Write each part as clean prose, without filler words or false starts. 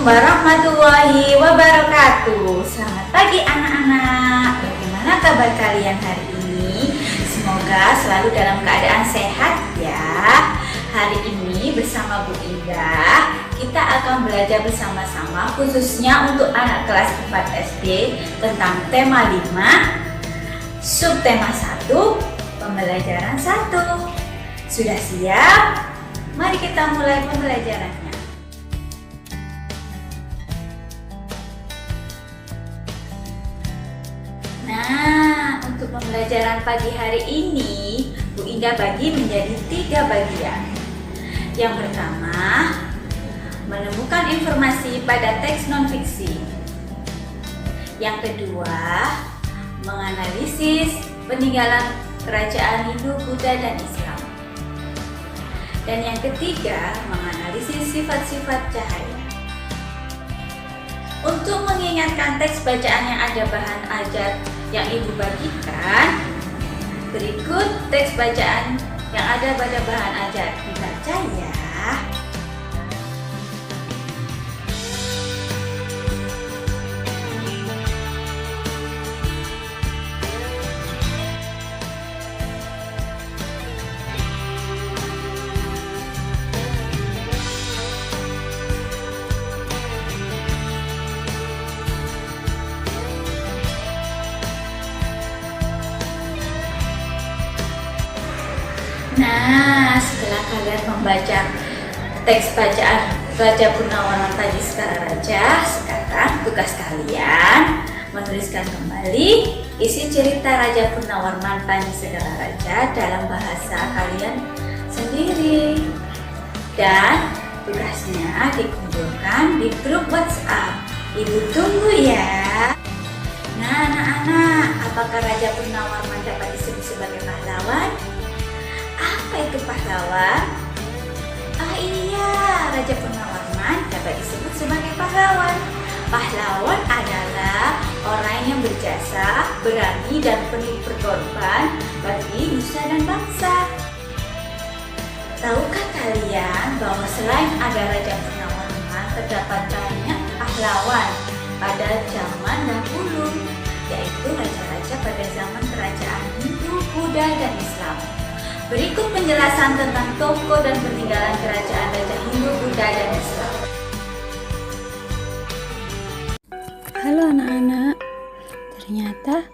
warahmatullahi wabarakatuh. Selamat pagi anak-anak. Bagaimana kabar kalian hari ini? Semoga selalu dalam keadaan sehat ya. Hari ini bersama Bu Indah kita akan belajar bersama-sama khususnya untuk anak kelas 4 SD tentang tema 5, subtema 1, pembelajaran 1. Sudah siap? Mari kita mulai pembelajarannya. Nah, untuk pembelajaran pagi hari ini, Bu Indah bagi menjadi 3 bagian. Yang pertama, menemukan informasi pada teks non-fiksi. Yang kedua, menganalisis peninggalan kerajaan Hindu, Buddha, dan Islam. Dan yang ketiga, menganalisis sifat-sifat cahaya. Untuk mengingatkan teks bacaan yang ada bahan ajar yang Ibu bagikan, berikut teks bacaan yang ada pada bahan ajar. Dibaca ya. Nah, setelah kalian membaca teks bacaan Raja Purnawarman tadi Sekar Raja, sekarang tugas kalian menuliskan kembali isi cerita Raja Purnawarman Panji Segala Raja dalam bahasa kalian sendiri. Dan tugasnya dikumpulkan di grup WhatsApp. Ibu tunggu ya. Nah, anak-anak, apakah Raja Purnawarman dapat disebut sebagai pahlawan? Apa itu pahlawan? Ah iya, Raja Purnawarman dapat disebut sebagai pahlawan. Pahlawan adalah orang yang berjasa, berani, dan penuh berkorban bagi nusa dan bangsa. Tahukah kalian bahwa selain ada Raja Purnawarman, terdapat banyak pahlawan pada zaman dahulu, yaitu raja-raja pada zaman kerajaan Hindu, Buddha, dan Islam. Berikut penjelasan tentang tokoh dan peninggalan kerajaan Raja Hindu, Buddha, dan Islam. Halo anak-anak, ternyata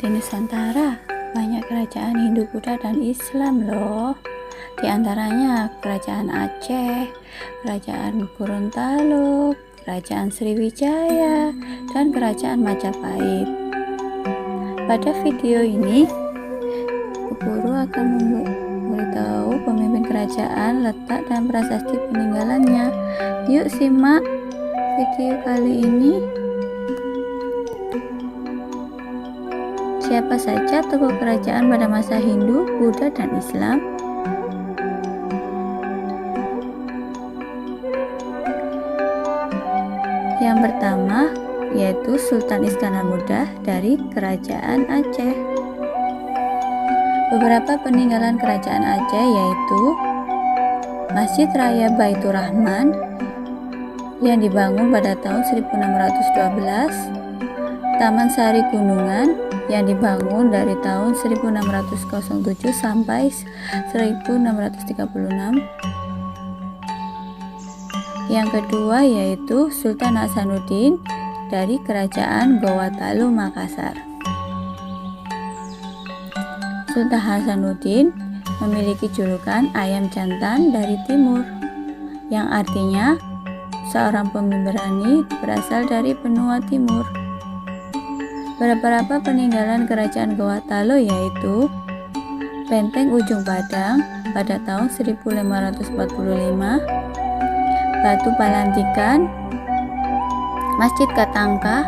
di Nusantara banyak kerajaan Hindu, Buddha, dan Islam loh. Di antaranya Kerajaan Aceh, Kerajaan Gorontalo, Kerajaan Sriwijaya, dan Kerajaan Majapahit. Pada video ini, guru akan memberitahu pemimpin kerajaan, letak, dan prasasti peninggalannya. Yuk simak video kali ini. Siapa saja tokoh kerajaan pada masa Hindu, Buddha, dan Islam? Yang pertama yaitu Sultan Iskandar Muda dari Kerajaan Aceh. Beberapa peninggalan kerajaan Aceh yaitu Masjid Raya Baitur Rahman yang dibangun pada tahun 1612, Taman Sari Gunungan yang dibangun dari tahun 1607 sampai 1636. Yang kedua yaitu Sultan Hasanuddin dari Kerajaan Gowatalo Makassar. Sultan Hasanuddin memiliki julukan ayam jantan dari timur, yang artinya seorang pemimpin berani berasal dari benua timur. Beberapa peninggalan kerajaan Gowatalo yaitu Benteng Ujung Padang pada tahun 1545, Batu Palantikan, Masjid Katangka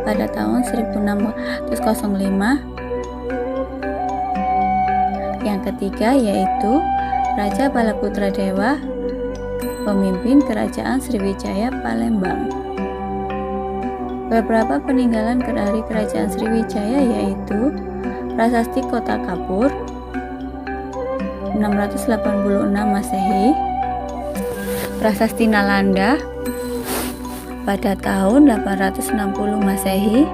pada tahun 1605. Yang ketiga yaitu Raja Balaputra Dewa, pemimpin kerajaan Sriwijaya Palembang. Beberapa peninggalan dari kerajaan Sriwijaya yaitu Prasasti Kota Kapur 686 Masehi, Prasasti Nalanda pada tahun 860 Masehi.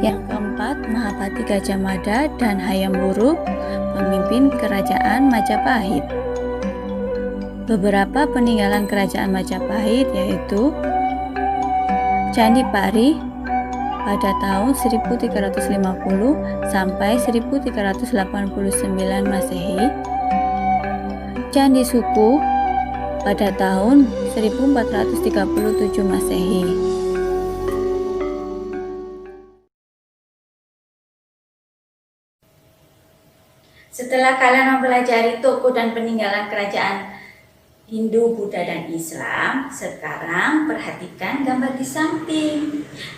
Yang keempat, Mahapati Gajah Mada dan Hayam Wuruk, pemimpin kerajaan Majapahit. Beberapa peninggalan kerajaan Majapahit yaitu Candi Pari pada tahun 1350 sampai 1389 Masehi, Candi Suku pada tahun 1437 Masehi. Setelah kalian mempelajari tokoh dan peninggalan kerajaan Hindu, Buddha, dan Islam, sekarang perhatikan gambar di samping.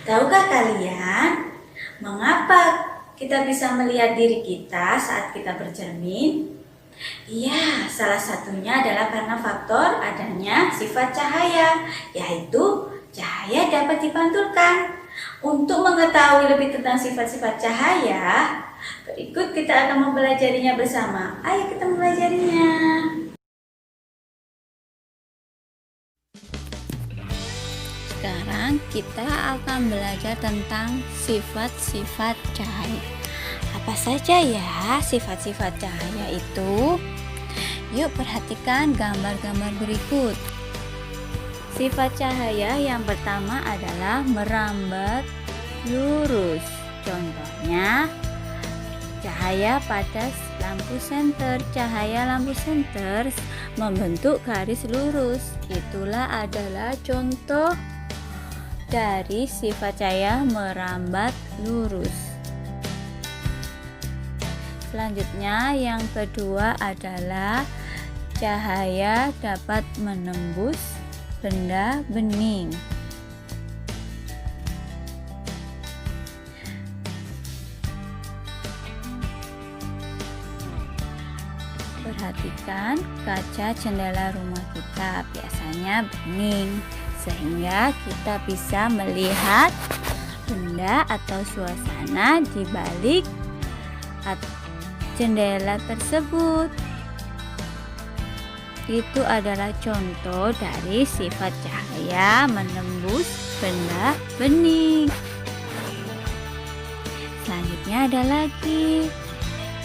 Tahukah kalian mengapa kita bisa melihat diri kita saat kita bercermin? Iya, salah satunya adalah karena faktor adanya sifat cahaya, yaitu cahaya dapat dipantulkan. Untuk mengetahui lebih tentang sifat-sifat cahaya, berikut kita akan mempelajarinya bersama. Ayo kita mempelajarinya. Sekarang kita akan belajar tentang sifat-sifat cahaya. Apa saja ya sifat-sifat cahaya itu? Yuk perhatikan gambar-gambar berikut. Sifat cahaya yang pertama adalah merambat lurus. Contohnya, cahaya pada lampu senter. Cahaya lampu senter membentuk garis lurus. Itulah adalah contoh dari sifat cahaya merambat lurus. Selanjutnya yang kedua adalah cahaya dapat menembus benda bening. Perhatikan kaca jendela rumah kita biasanya bening, sehingga kita bisa melihat benda atau suasana di balik jendela tersebut. Itu adalah contoh dari sifat cahaya menembus benda bening. Selanjutnya ada lagi,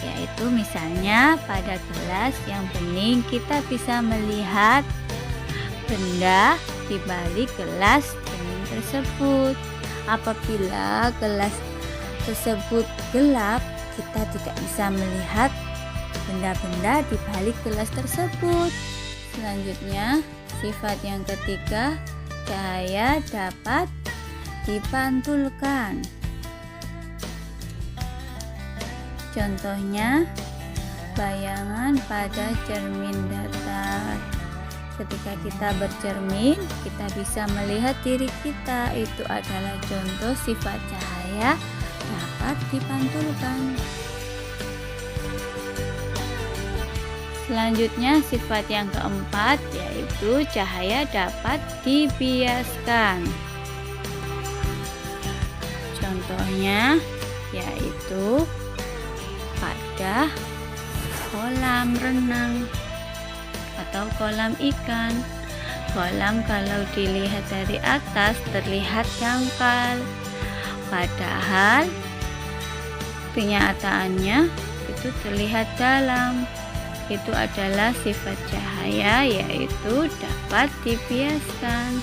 yaitu misalnya pada gelas yang bening kita bisa melihat benda di balik gelas bening tersebut. Apabila gelas tersebut gelap, kita tidak bisa melihat benda-benda di balik gelas tersebut. Selanjutnya, sifat yang ketiga, cahaya dapat dipantulkan. Contohnya, bayangan pada cermin datar. Ketika kita bercermin, kita bisa melihat diri kita. Itu adalah contoh sifat cahaya dapat dipantulkan. Selanjutnya sifat yang keempat yaitu cahaya dapat dibiaskan. Contohnya yaitu pada kolam renang atau kolam ikan. Kolam kalau dilihat dari atas terlihat dangkal, padahal kenyataannya itu terlihat dalam. Itu adalah sifat cahaya yaitu dapat dibiaskan.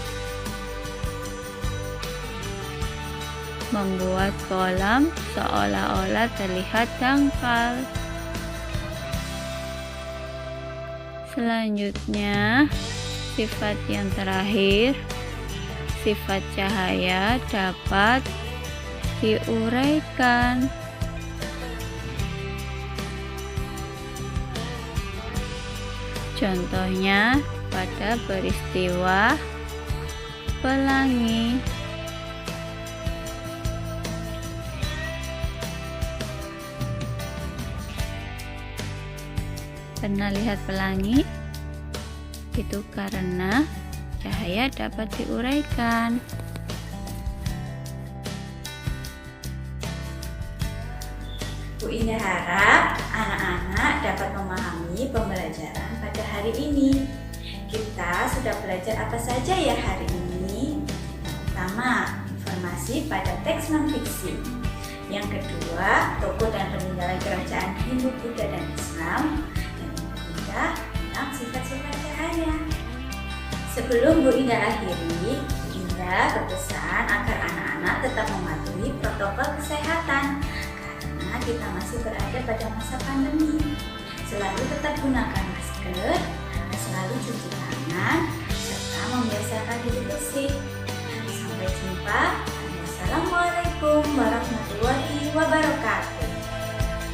Membuat kolam seolah-olah terlihat dangkal. Selanjutnya, sifat yang terakhir, sifat cahaya dapat diuraikan. Contohnya pada peristiwa pelangi. Pernah lihat pelangi? Itu karena cahaya dapat diuraikan. Bu Indah harap anak-anak dapat memahami pembelajaran pada hari ini. Kita belajar apa saja ya hari ini? Pertama, informasi pada teks non-fiksi. Yang kedua, tokoh dan peninggalan kerajaan Hindu, Buddha, dan Islam. Yang ketiga, tentang sifat-sifat cahaya. Sebelum Bu Indah akhiri, Bu Indah berpesan agar anak-anak tetap mematuhi protokol kesehatan karena kita masih berada pada masa pandemi. Selalu tetap gunakan masker, selalu cuci tangan, serta membiasakan hidup bersih. Sampai jumpa. Wassalamualaikum warahmatullahi wabarakatuh.